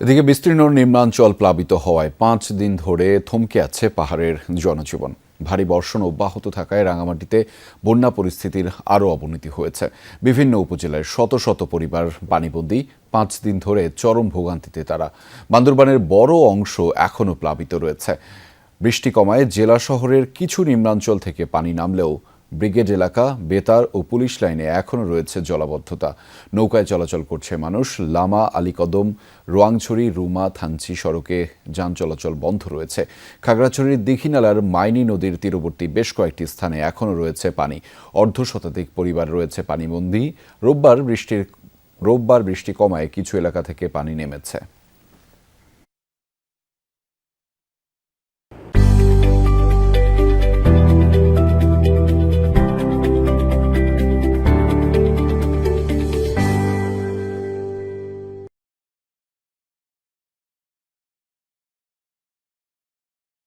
এদিকে বিস্তীর্ণ নিম্নাঞ্চল প্লাবিত হওয়ায় ৫ দিন ধরে থমকে আছে পাহাড়ের জনজীবন। ভারী বর্ষণ অব্যাহত থাকায় রাঙামাটিতে বন্যা পরিস্থিতির আরও অবনতি হয়েছে। বিভিন্ন উপজেলায় শত শত পরিবার পানিবন্দী। ৫ দিন ধরে চরম ভোগান্তিতে তারা। বান্দরবানের বড় অংশ এখনও প্লাবিত রয়েছে। বৃষ্টি কমায় জেলা শহরের কিছু নিম্নাঞ্চল থেকে পানি নামলেও ব্রিগেড এলাকা, বেতার ও পুলিশ লাইনে এখনও রয়েছে জলাবদ্ধতা। নৌকায় চলাচল করছে মানুষ। লামা, আলীকদম, রোয়াংছড়ি, রুমা, থানচি সড়কে যান চলাচল বন্ধ রয়েছে। খাগড়াছড়ির দীঘিনালার মাইনী নদীর তীরবর্তী বেশ কয়েকটি স্থানে এখনও রয়েছে পানি। অর্ধশতাধিক পরিবার রয়েছে পানিবন্দী। রোববার বৃষ্টি কমায় কিছু এলাকা থেকে পানি নেমেছে।